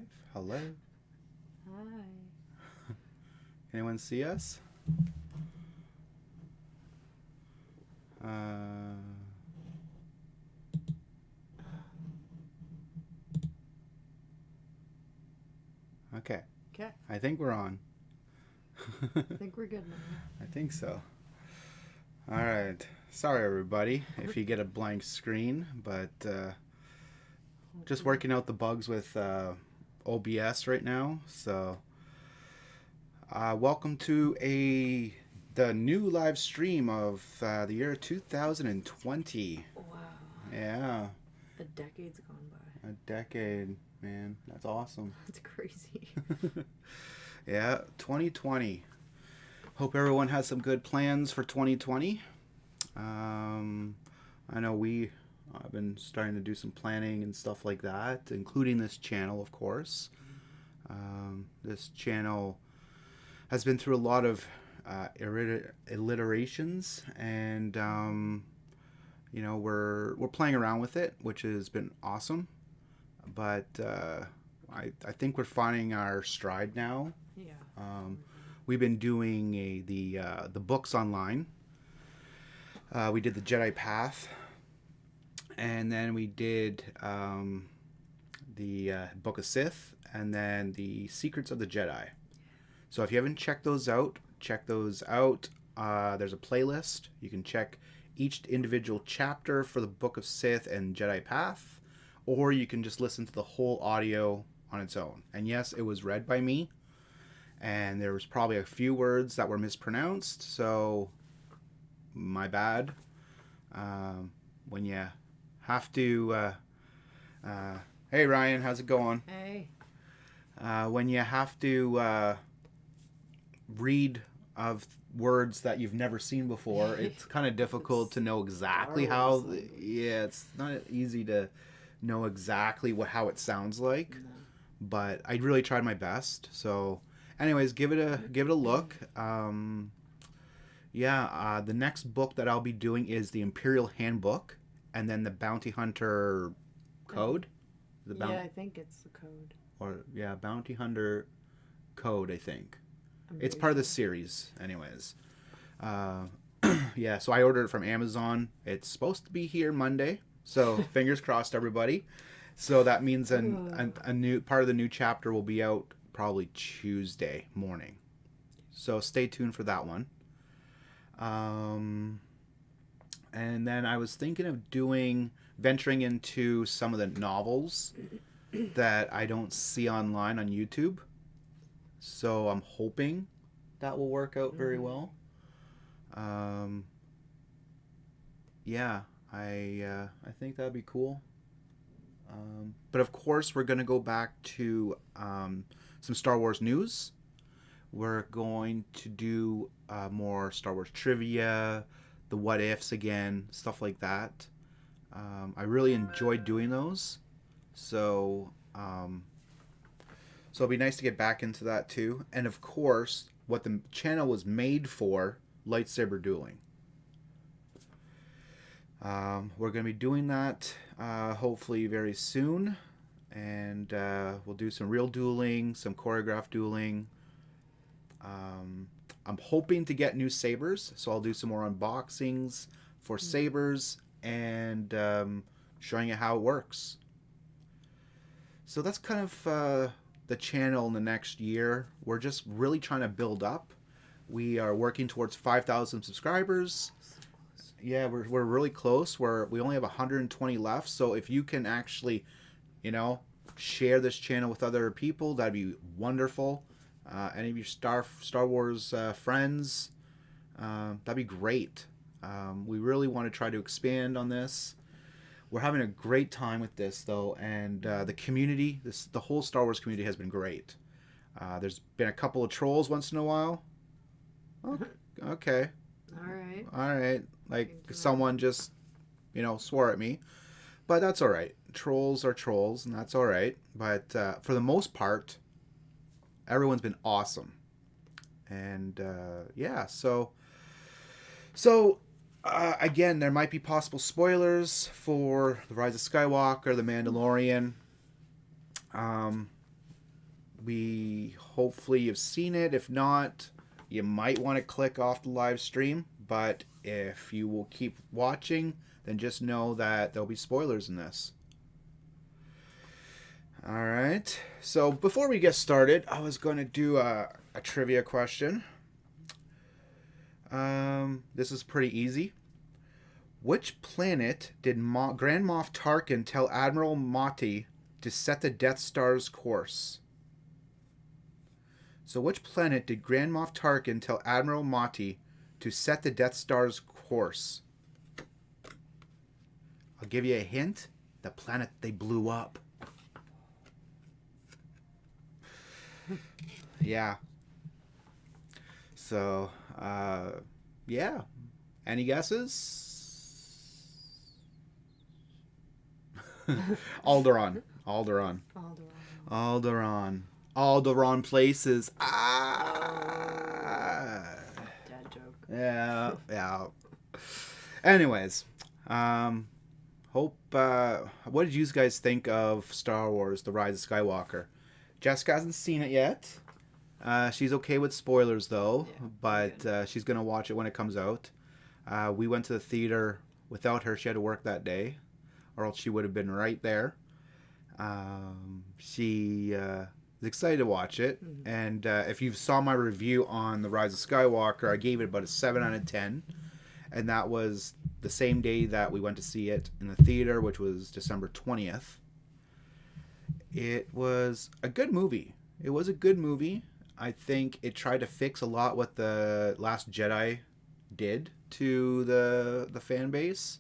live. Hello. Hi. Anyone see us? Okay. Okay. I think we're on. I think we're good now. I think so. All right. Sorry, everybody, if you get a blank screen, but just working out the bugs with OBS right now. So, welcome to the new live stream of the year 2020. Wow. Yeah, A decade's gone by. a decade, man. That's awesome. That's crazy. Yeah, 2020. Hope everyone has some good plans for 2020. I know I've been starting to do some planning and stuff like that, including this channel, of course. This channel has been through a lot of alliterations, and we're playing around with it, which has been awesome. But I think we're finding our stride now. Yeah. We've been doing the books online. We did the Jedi Path, and then we did the Book of Sith, and then the Secrets of the Jedi. So if you haven't checked those out, check those out. There's a playlist. You can check each individual chapter for the Book of Sith and Jedi Path, or you can just listen to the whole audio on its own. And yes, it was read by me, and there was probably a few words that were mispronounced, so my bad. When you have to hey Ryan, how's it going? Hey. When you have to read of words that you've never seen before, it's kind of difficult to know exactly how. Yeah, it's not easy to know exactly how it sounds like. No. But I really tried my best. So, anyways, give it a look. The next book that I'll be doing is the Imperial Handbook, and then the Bounty Hunter Code. I think it's the code. Bounty Hunter Code, I think. It's part of the series, anyways. So I ordered it from Amazon. It's supposed to be here Monday, so fingers crossed, everybody. So that means a new part of the new chapter will be out probably Tuesday morning. So stay tuned for that one. And then I was thinking of venturing into some of the novels that I don't see online on YouTube. So I'm hoping that will work out very well. I think that'd be cool. But of course, we're going to go back to some Star Wars news. We're going to do more Star Wars trivia, the what ifs again, stuff like that. I really enjoyed doing those. So it'll be nice to get back into that too. And of course, what the channel was made for, lightsaber dueling. We're going to be doing that hopefully very soon. And we'll do some real dueling, some choreographed dueling. I'm hoping to get new sabers, so I'll do some more unboxings for sabers and showing you how it works. So that's kind of the channel in the next year. We're just really trying to build up. We are working towards 5,000 subscribers. Yeah, we're really close. We only have 120 left. So if you can actually, share this channel with other people, that'd be wonderful. Any of your Star Wars friends, that'd be great. We really want to try to expand on this. We're having a great time with this, though, and the community, the whole Star Wars community has been great. There's been a couple of trolls once in a while. Okay. All right. Like someone just, swore at me. But that's all right. Trolls are trolls, and that's all right. But for the most part, everyone's been awesome. And again, there might be possible spoilers for The Rise of Skywalker, The Mandalorian. hopefully you've seen it. If not, you might want to click off the live stream. But if you will keep watching, then just know that there'll be spoilers in this. All right. So before we get started, I was going to do a trivia question. This is pretty easy. Which planet did Grand Moff Tarkin tell Admiral Motti to set the Death Star's course? So which planet did Grand Moff Tarkin tell Admiral Motti to set the Death Star's course? I'll give you a hint. The planet they blew up. Yeah. So, yeah. Any guesses? Alderaan. Alderaan places. Dad joke. Yeah. Anyways, what did you guys think of Star Wars: The Rise of Skywalker? Jessica hasn't seen it yet. She's okay with spoilers though, but she's gonna watch it when it comes out. We went to the theater without her. She had to work that day, or else she would have been right there. She is excited to watch it, and if you saw my review on The Rise of Skywalker, I gave it about a 7 out of 10, and that was the same day that we went to see it in the theater, which was December 20th. It was a good movie. I think it tried to fix a lot what the Last Jedi did to the fan base.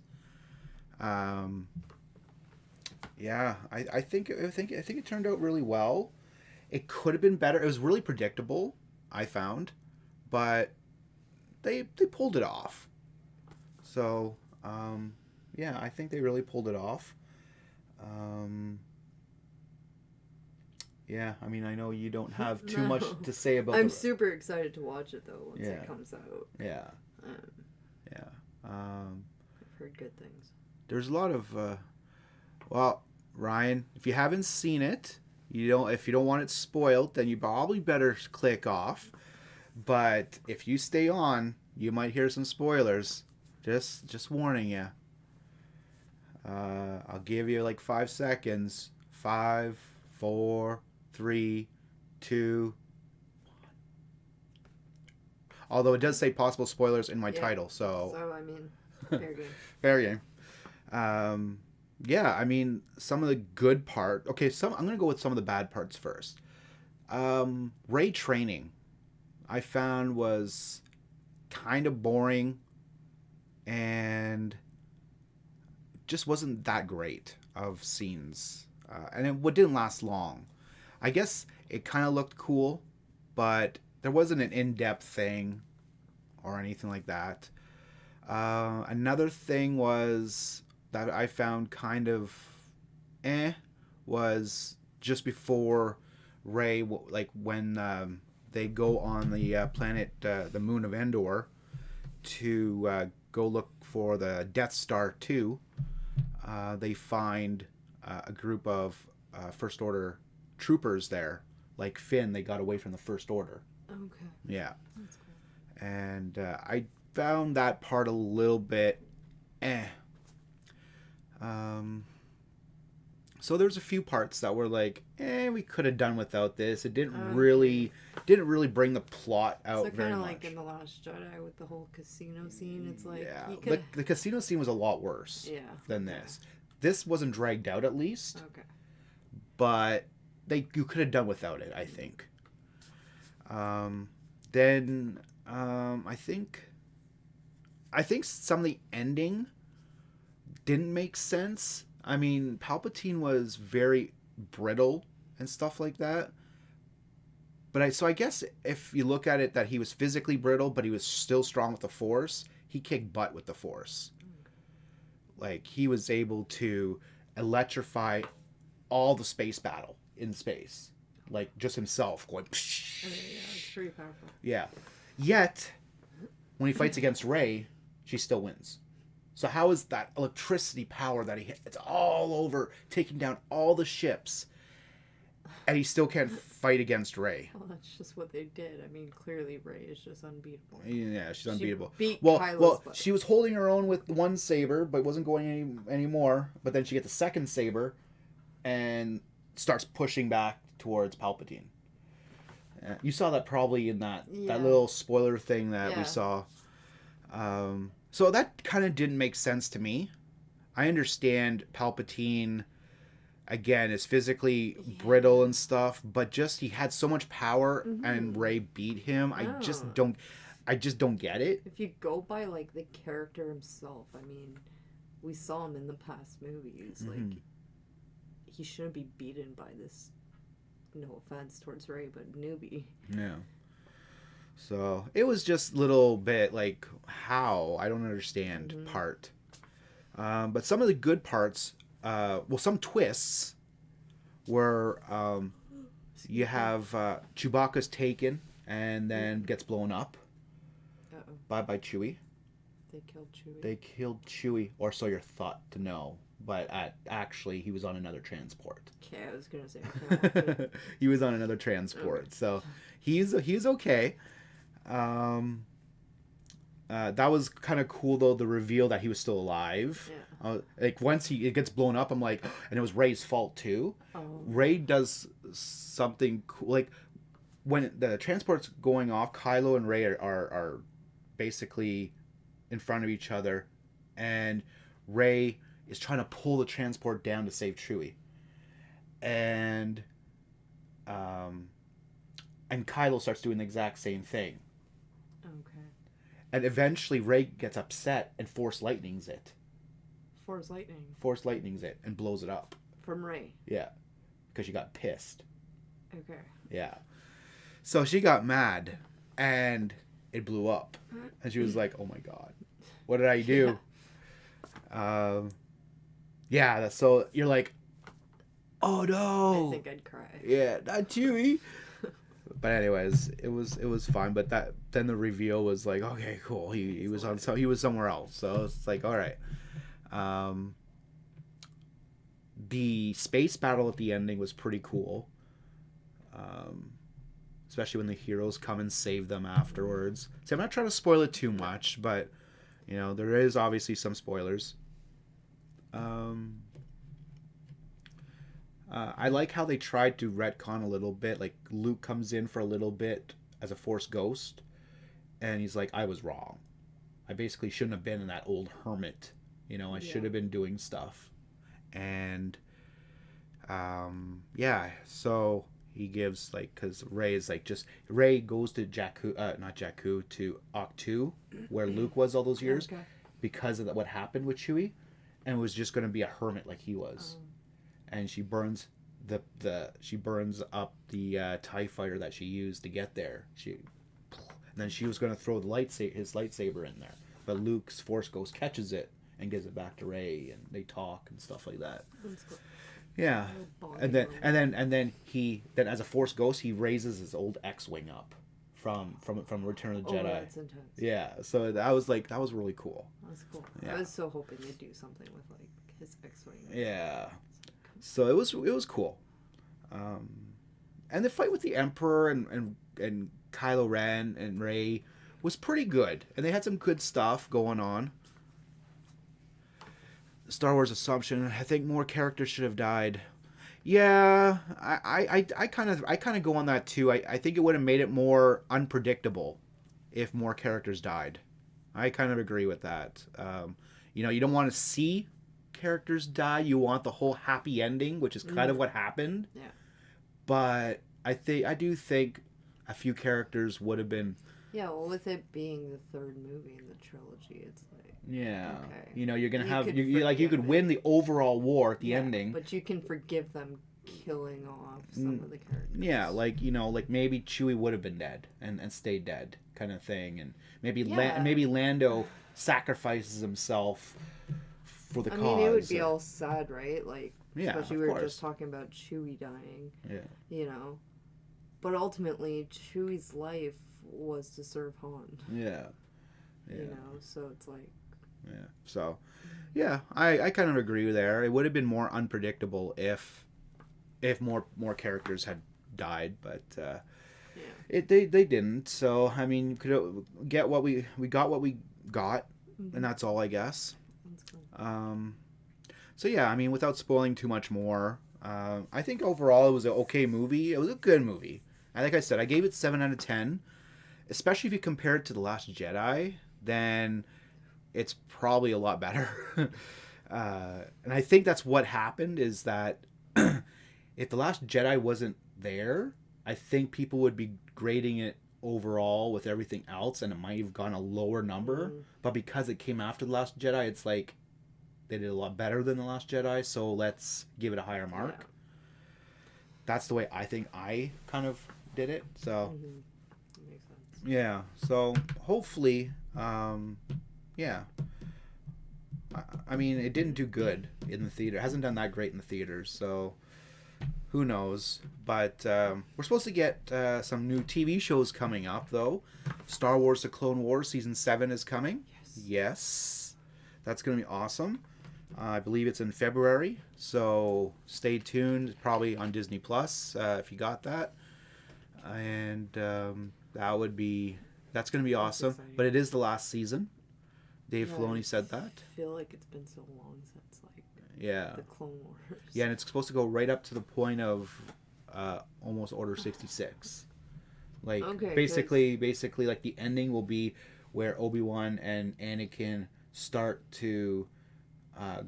Yeah, I think it turned out really well. It could have been better. It was really predictable, I found, but they pulled it off. So, yeah, I think they really pulled it off. Yeah, I mean, I know you don't have too much to say about I'm super excited to watch it, though, once it comes out. Yeah. I've heard good things. There's a lot of... well, Ryan, if you haven't seen it, if you don't want it spoiled, then you probably better click off. But if you stay on, you might hear some spoilers. Just warning you. I'll give you like 5 seconds. 5, 4, 3, 2, 1. Although it does say possible spoilers in my title, so... So, I mean, fair game. Fair game. Yeah, I mean, some of the good part... Okay, I'm going to go with some of the bad parts first. Rey training, I found, was kind of boring and just wasn't that great of scenes. And it didn't last long. I guess it kind of looked cool, but there wasn't an in-depth thing or anything like that. Another thing was that I found kind of was just before Rey, like when they go on the planet, the moon of Endor, to go look for the Death Star 2. They find a group of First Order troopers there. Like Finn, they got away from the First Order. Okay. Yeah. That's cool. And I found that part a little bit so there's a few parts that were like, we could have done without this. It didn't really bring the plot out very much. So kind of like in The Last Jedi with the whole casino scene. It's like, the casino scene was a lot worse than this. This wasn't dragged out, at least. Okay. But you could have done without it, I think. Then I think some of the ending didn't make sense. I mean, Palpatine was very brittle and stuff like that. But I guess if you look at it that he was physically brittle, but he was still strong with the Force, he kicked butt with the Force. Like, he was able to electrify all the space battle in space. Like, just himself going... Yeah, it's pretty powerful. Yeah. Yet, when he fights against Rey, she still wins. So how is that electricity power that he hit? It's all over, taking down all the ships. and he still can't fight against Rey. Well, that's just what they did. I mean, clearly Rey is just unbeatable. Yeah, she's unbeatable. She beat Well, Kylo's butt. she was holding her own with one saber, but wasn't going anymore. But then she gets a second saber, and starts pushing back towards Palpatine. You saw that probably in that little spoiler thing that we saw. So that kind of didn't make sense to me. I understand Palpatine, again, is physically brittle and stuff, but just he had so much power and Rey beat him. I just don't get it. If you go by like the character himself, I mean, we saw him in the past movies. Like, he shouldn't be beaten by this. No offense towards Rey, but newbie. Yeah. So it was just a little bit like, how? I don't understand part. But some of the good parts, some twists were you have Chewbacca's taken and then gets blown up by Chewie. They killed Chewie. Or so you're thought to know. But actually, he was on another transport. Okay, I was going to say. He was on another transport. Okay. So he's okay. That was kind of cool, though, the reveal that he was still alive. Yeah. Like, once it gets blown up, I'm like, and it was Rey's fault, too. Oh. Rey does something cool. Like, when the transport's going off, Kylo and Rey are basically in front of each other. And Rey is trying to pull the transport down to save Chewie. And Kylo starts doing the exact same thing. Okay. And eventually Rey gets upset and Force Lightnings it. Force Lightning? Force Lightnings it and blows it up. From Rey? Yeah. Because she got pissed. Okay. Yeah. So she got mad and it blew up. And she was like, oh my God. What did I do? Yeah. So you're like, oh no. I think I'd cry. Yeah, not Chewie. But anyways, it was fine. But then the reveal was like, okay, cool. He was somewhere else. So it's like, all right. The space battle at the ending was pretty cool. Especially when the heroes come and save them afterwards. See, I'm not trying to spoil it too much, but there is obviously some spoilers. I like how they tried to retcon a little bit. Like, Luke comes in for a little bit as a Force ghost, and he's like, I was wrong. I basically shouldn't have been in that old hermit. I should have been doing stuff. And, so he gives, like, because Rey is like, Rey goes to to Octu, where Luke was all those years, because of what happened with Chewie, and was just going to be a hermit like he was. And she burns up the TIE fighter that she used to get there. And then she was going to throw his lightsaber in there, but Luke's Force Ghost catches it and gives it back to Rey, and they talk and stuff like that. That's cool. Yeah, and then he as a Force Ghost, he raises his old X-wing up from Return of the Jedi. That's intense. Yeah, so that was really cool. That's cool. Yeah. I was so hoping they'd do something with like his X-wing. Yeah. So it was cool, and the fight with the Emperor and Kylo Ren and Rey was pretty good, and they had some good stuff going on. Star Wars assumption: I think more characters should have died. Yeah, I kind of go on that too. I think it would have made it more unpredictable if more characters died. I kind of agree with that. You don't want to see characters die. You want the whole happy ending, which is kind of what happened. Yeah. But I do think a few characters would have been. Yeah, well, with it being the third movie in the trilogy, it's like. Yeah. Okay. You're gonna you could win the overall war at the ending. But you can forgive them killing off some of the characters. Yeah, like maybe Chewie would have been dead and stayed dead, kind of thing, and maybe maybe Lando sacrifices himself for the cause. I mean, it would be all sad, right? Like, yeah, especially we were just talking about Chewie dying. Yeah. But ultimately, Chewie's life was to serve Han. Yeah. So it's like. Yeah. So, yeah, I kind of agree there. It would have been more unpredictable if if more characters had died, but Yeah. they didn't. So I mean, could get what we got what we got, and that's all, I guess. That's cool. So yeah, I mean, without spoiling too much more, I think overall it was an okay movie. It was a good movie. And like I said, I gave it 7 out of 10. Especially if you compare it to The Last Jedi, then it's probably a lot better. And I think that's what happened is that if The Last Jedi wasn't there, I think people would be grading it overall with everything else, and it might have gone a lower number. But because it came after The Last Jedi, it's like they did a lot better than The Last Jedi, so let's give it a higher mark. Yeah. That's the way I think I kind of did it. So Makes sense. yeah, so hopefully, yeah. I mean, it didn't do good in the theater. It hasn't done that great in the theaters, so who knows? But we're supposed to get some new TV shows coming up, though. Star Wars: The Clone Wars Season 7 is coming. Yes. That's going to be awesome. I believe it's in February, so stay tuned. Probably on Disney Plus if you got that. And that's going to be awesome. exciting. But it is the last season. Dave Yeah, Filoni said that. I feel like it's been so long since like Yeah. the Clone Wars. Yeah, and it's supposed to go right up to the point of almost Order 66. Like Okay, basically like the ending will be where Obi-Wan and Anakin start to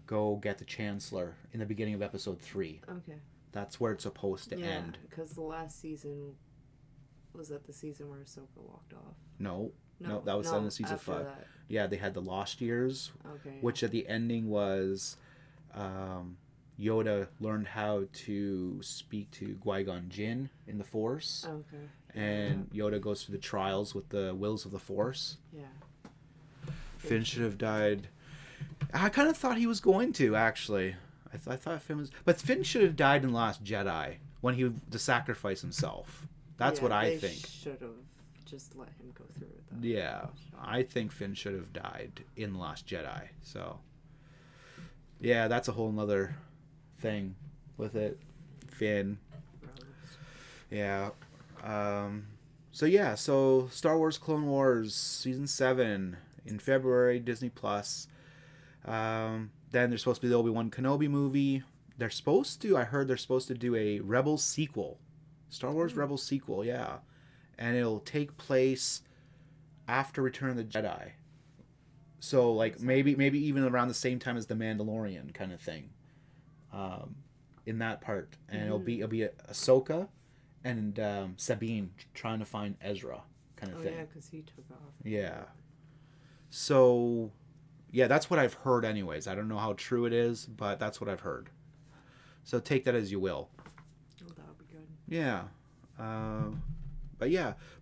go get the Chancellor in the beginning of Episode 3. Okay. That's where it's supposed to end. because the last season was that the season where Ahsoka walked off. No, that was in season 5. That. Yeah, they had the Lost Years, Okay. which at the ending was Yoda learned how to speak to Qui-Gon Jinn in the Force. Okay. And Yoda goes through the trials with the wills of the Force. Yeah. Finn should have died. I kind of thought he was going to, actually. I thought Finn was... But Finn should have died in The Last Jedi when he to sacrifice himself. That's what I think. Should have just let him go through with that. Yeah, I think Finn should have died in The Last Jedi. So, yeah, that's a whole nother thing with it. Finn. Yeah. So Star Wars Clone Wars Season 7 in February, Disney Plus. Then there's supposed to be the Obi-Wan Kenobi movie. I heard they're supposed to do a Rebels sequel. Star Wars Rebels sequel, yeah. And it'll take place after Return of the Jedi. So, like, maybe even around the same time as The Mandalorian kind of thing. In that part. And it'll be Ahsoka and Sabine trying to find Ezra kind of thing. Yeah, because he took off. Yeah. So, yeah, that's what I've heard anyways. I don't know how true it is, but that's what I've heard. So take that as you will. Oh, that would be good. Yeah.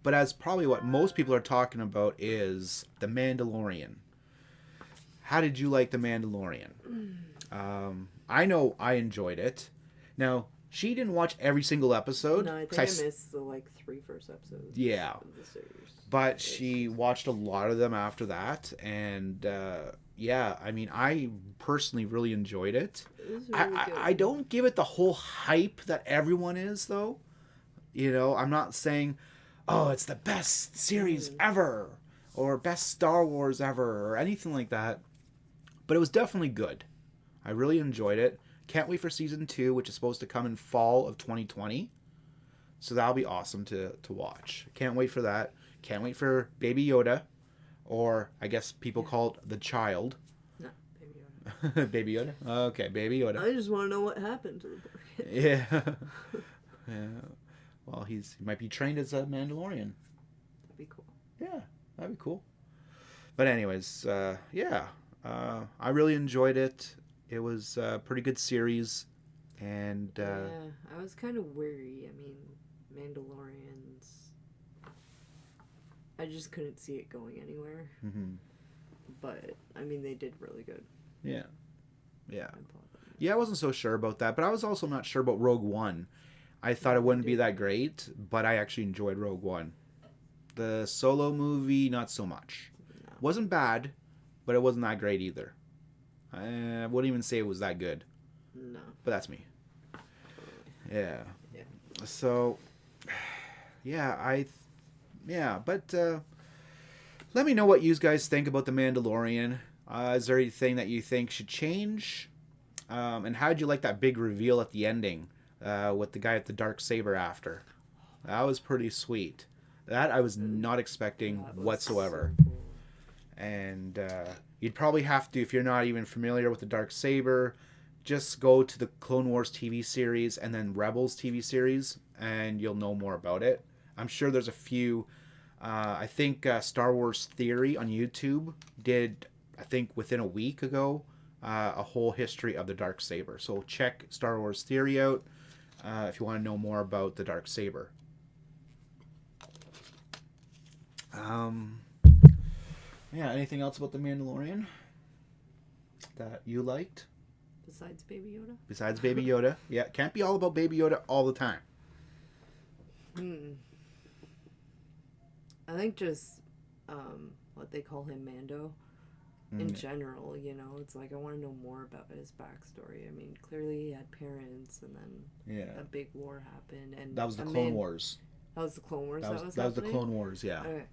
But as probably what most people are talking about is The Mandalorian. How did you like The Mandalorian? I know I enjoyed it. Now, she didn't watch every single episode. No, I think I missed the 3 first episodes. Yeah. Of the series. But she watched a lot of them after that, and I mean, I personally really enjoyed it. It was really good. I don't give it the whole hype that everyone is, though. You know, I'm not saying, oh, it's the best series ever, or best Star Wars ever, or anything like that. But it was definitely good. I really enjoyed it. Can't wait for season 2, which is supposed to come in fall of 2020. So that'll be awesome to watch. Can't wait for that. Can't wait for Baby Yoda, or I guess people call it the child. No, Baby Yoda. Baby Yoda? Okay, Baby Yoda. I just want to know what happened to the bird. Yeah. Yeah. Well, he might be trained as a Mandalorian. That'd be cool. Yeah, that'd be cool. But anyways, I really enjoyed it. It was a pretty good series, and I was kind of weary. I mean, Mandalorians. I just couldn't see it going anywhere. Mm-hmm. But I mean, they did really good. Yeah. I wasn't so sure about that, but I was also not sure about Rogue One. I thought it wouldn't be that great, but I actually enjoyed Rogue One. The Solo movie, not so much. No. Wasn't bad, but it wasn't that great either. I wouldn't even say it was that good. No. But that's me. Yeah. Yeah. So, yeah, but let me know what you guys think about the Mandalorian. Is there anything that you think should change? And how did you like that big reveal at the ending with the guy with the dark saber after? That was pretty sweet. That I was not expecting That was whatsoever. so cool. And you'd probably have to, if you're not even familiar with the dark saber, just go to the Clone Wars TV series and then Rebels TV series, and you'll know more about it. I'm sure there's a few. I think Star Wars Theory on YouTube did, I think within a week ago, a whole history of the dark saber. So check Star Wars Theory out if you want to know more about the dark saber. Yeah, anything else about the Mandalorian that you liked? Besides Baby Yoda? Besides Baby Yoda. Yeah, can't be all about Baby Yoda all the time. I think just what they call him, Mando. In general, you know, it's like I want to know more about his backstory. I mean, clearly he had parents, and then a big war happened, and that was the Clone Wars. That was the Clone Wars. That was the Clone Wars. Yeah. Okay.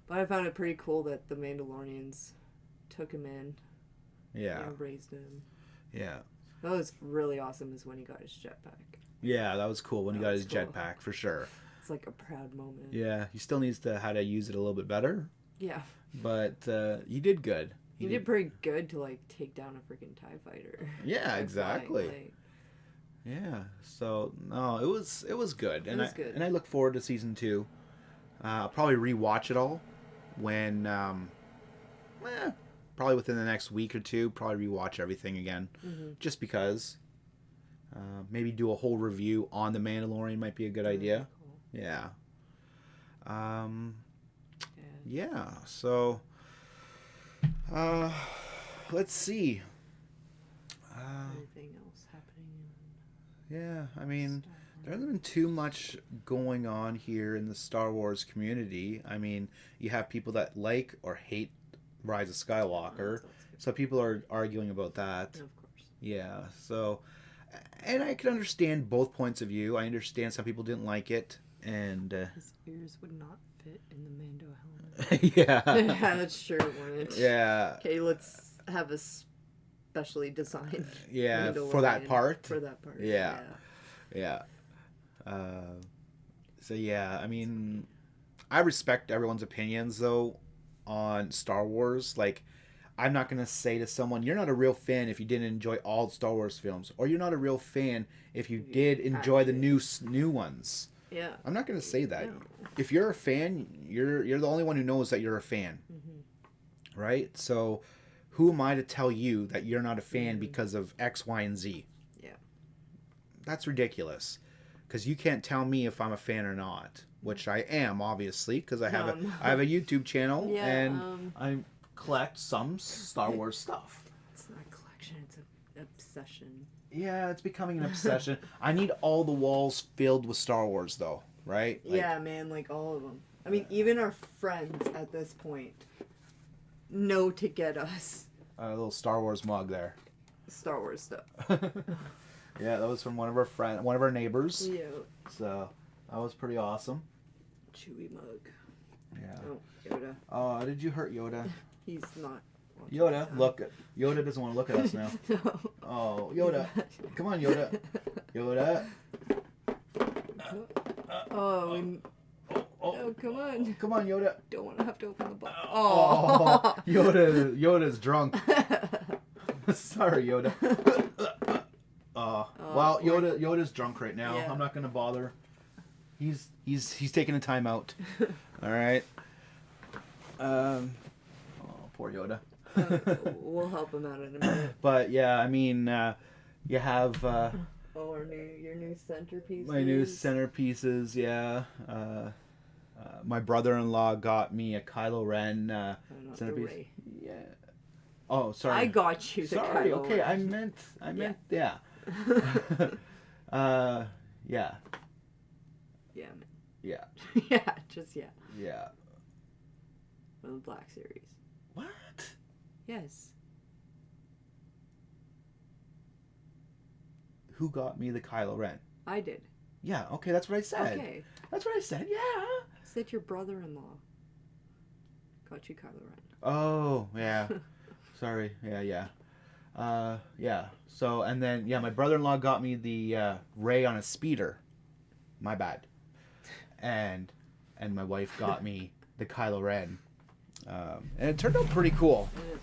But I found it pretty cool that the Mandalorians took him in. Yeah. And raised him. Yeah. That was really awesome. Is when he got his jetpack. Yeah, that was cool when he got his jetpack for sure. It's like a proud moment. Yeah, he still needs to how to use it a little bit better. Yeah. But he did good. He did pretty good to like take down a freaking TIE fighter. Yeah, exactly. Yeah. So no, it was good, and I look forward to season 2. I'll probably rewatch it all when probably within the next week or two. Probably rewatch everything again, just because. Maybe do a whole review on the Mandalorian might be a good idea. Cool. Yeah. Yeah. So. Let's see. Anything else happening? Yeah, I mean, there hasn't been too much going on here in the Star Wars community. I mean, you have people that like or hate Rise of Skywalker, so people are arguing about that. Of course. Yeah, so, and I can understand both points of view. I understand some people didn't like it, and his ears would not fit in the Mando helmet. Yeah. Yeah, that's true it wouldn't. Yeah. Okay, let's have a specially designed. Yeah, for that part. For that part. Yeah. Yeah. So yeah, I mean, I respect everyone's opinions though on Star Wars. Like, I'm not gonna say to someone, "You're not a real fan if you didn't enjoy all Star Wars films," or "You're not a real fan if you did enjoy the new ones." Yeah. I'm not gonna say that. No. If you're a fan, you're the only one who knows that you're a fan, right? So, who am I to tell you that you're not a fan because of X, Y, and Z? Yeah. That's ridiculous. Because you can't tell me if I'm a fan or not, which I am, obviously, because I have a YouTube channel and I collect some Star Wars stuff. It's not a collection; it's an obsession. Yeah, it's becoming an obsession. I need all the walls filled with Star Wars, though, right? Like, yeah, man, like all of them. I mean, even our friends at this point know to get us a little Star Wars mug there. Star Wars stuff. Yeah, that was from one of our neighbors. Yeah. So that was pretty awesome. Chewy mug. Yeah. Oh, Yoda. Oh, did you hurt Yoda? He's not. Yoda, look. Yoda doesn't want to look at us now. No. Oh, Yoda. Come on, Yoda. Yoda. Oh, come on. Come on, Yoda. Don't want to have to open the box. Oh, Yoda's drunk. Sorry, Yoda. Well, Yoda's drunk right now. Yeah. I'm not gonna bother. He's taking a time out. All right. Oh, poor Yoda. We'll help him out in a minute. But yeah, I mean, you have your new centerpieces. My new centerpieces, yeah. My brother-in-law got me a Kylo Ren centerpiece. Yeah. Oh, sorry. I got you. Sorry. Okay, Ren. I meant. Yeah. Yeah. Yeah, man. Yeah. Yeah. Just yeah. Yeah. From the Black Series. What? Yes. Who got me the Kylo Ren? I did. Yeah, okay, that's what I said. Okay. That's what I said, yeah. I said your brother-in-law got you Kylo Ren. Oh, yeah. Sorry. Yeah. Yeah. So, and then, yeah, my brother-in-law got me the Ray on a speeder. My bad. And my wife got me the Kylo Ren. And it turned out pretty cool. It is.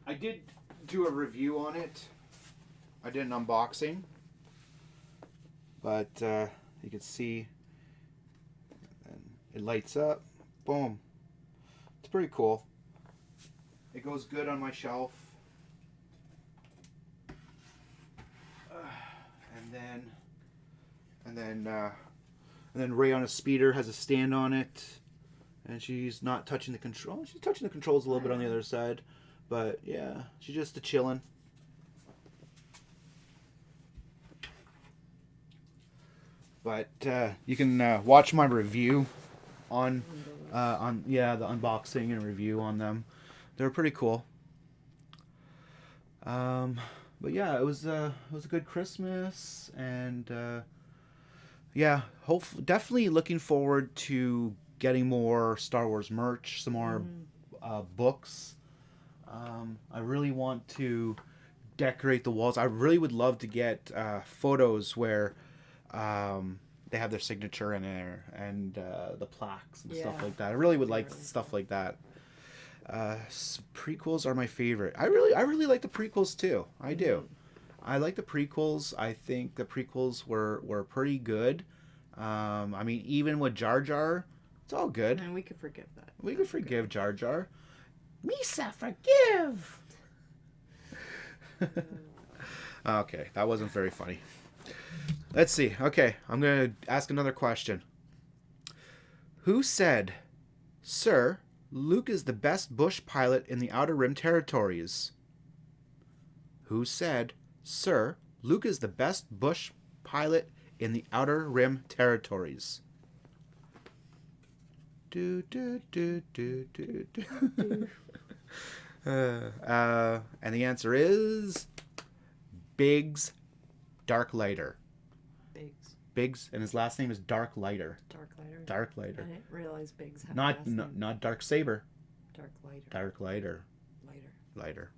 I did do a review on it. I did an unboxing. But you can see and it lights up. Boom. It's pretty cool. It goes good on my shelf. And then Ray on a speeder has a stand on it, and she's not touching the control. She's touching the controls a little bit on the other side, but yeah, she's just chilling. But you can watch my review on the unboxing and review on them. They're pretty cool. But yeah, it was a good Christmas, and definitely looking forward to getting more Star Wars merch, some more books. I really want to decorate the walls. I really would love to get photos where they have their signature in there and the plaques and stuff like that. I really would like stuff like that. Prequels are my favorite. I really like the prequels too. I do. I like the prequels. I think the prequels were pretty good. I mean, even with Jar Jar, it's all good. And we could forgive that. We could forgive Jar Jar. Misa, forgive! Okay, that wasn't very funny. Let's see. Okay, I'm going to ask another question. Who said, "Sir, Luke is the best bush pilot in the Outer Rim territories"? Who said, "Sir, Luke is the best bush pilot in the Outer Rim territories"? Do do do do do do. And the answer is Biggs Darklighter. Biggs, and his last name is Darklighter. Darklighter. I didn't realize Biggs had Not Darksaber. Darklighter. Lighter.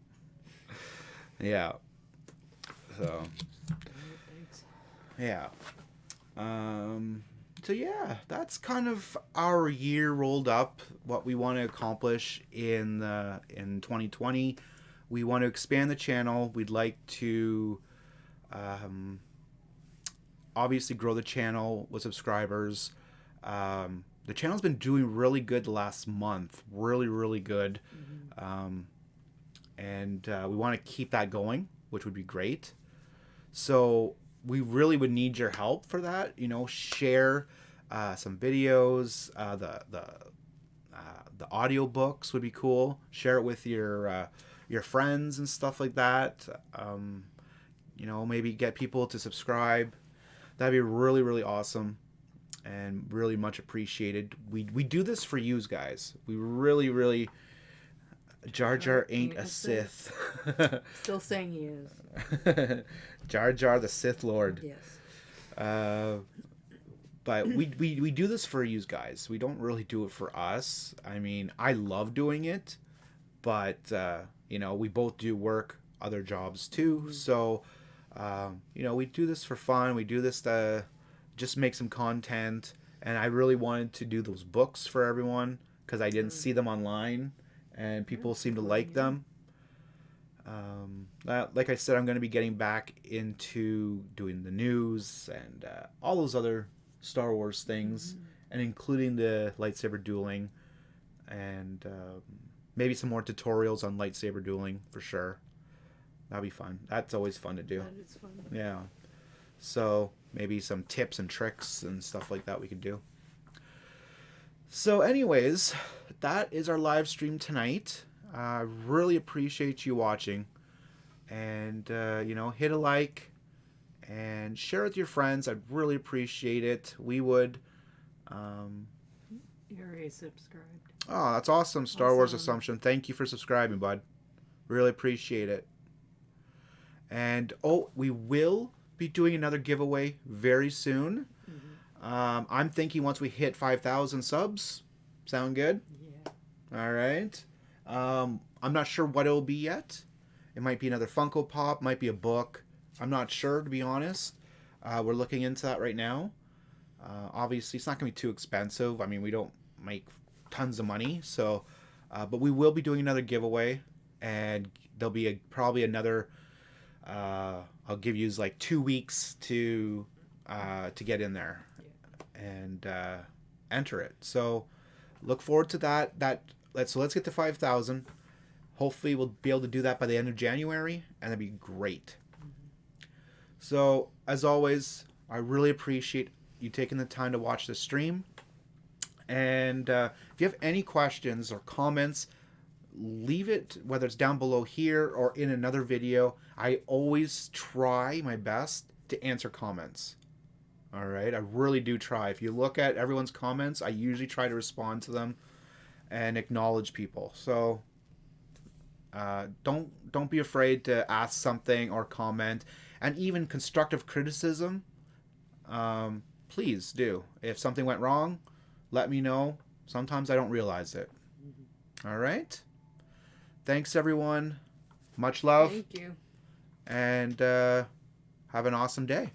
Yeah. So. Yeah. So yeah, that's kind of our year rolled up. What we want to accomplish in 2020. We want to expand the channel. We'd like to obviously grow the channel with subscribers. The channel's been doing really good the last month. Really good. And we want to keep that going, which would be great. So we really would need your help for that. You know, share some videos. The audio books would be cool. Share it with your friends and stuff like that. You know, maybe get people to subscribe. That'd be really awesome and really much appreciated. We do this for you guys. We really Jar Jar ain't a Sith. Still saying he is. Jar Jar the Sith Lord. Yes. But we do this for you guys. We don't really do it for us. I mean, I love doing it, but you know, we both do work, other jobs too. So you know, we do this for fun. We do this to just make some content. And I really wanted to do those books for everyone because I didn't see them online, and people seem to like them. Like I said, I'm going to be getting back into doing the news and all those other Star Wars things, and including the lightsaber dueling, and maybe some more tutorials on lightsaber dueling for sure. That'd be fun. That's always fun to do. That is fun. Yeah. So maybe some tips and tricks and stuff like that we could do. So anyways, that is our live stream tonight. I really appreciate you watching. And, you know, hit a like and share it with your friends. I'd really appreciate it. We would. You're already subscribed. Oh, that's awesome. Star Wars Assumption. Thank you for subscribing, bud. Really appreciate it. And oh, we will be doing another giveaway very soon. I'm thinking once we hit 5,000 subs. Sound good? Yeah. All right. I'm not sure what it'll be yet. It might be another Funko Pop, might be a book. I'm not sure, to be honest. We're looking into that right now. Obviously, it's not going to be too expensive. I mean, we don't make tons of money, so. But we will be doing another giveaway, and there'll be probably another. I'll give you like 2 weeks to get in there, and enter it. So look forward to that. Let's get to 5,000. Hopefully, we'll be able to do that by the end of January, and that'd be great. So, as always, I really appreciate you taking the time to watch this stream. And if you have any questions or comments, leave it, whether it's down below here or in another video. I always try my best to answer comments. All right, I really do try. If you look at everyone's comments, I usually try to respond to them and acknowledge people. So don't be afraid to ask something or comment, and even constructive criticism. Please do. If something went wrong, let me know. Sometimes I don't realize it. All right. Thanks, everyone. Much love. Thank you. And have an awesome day.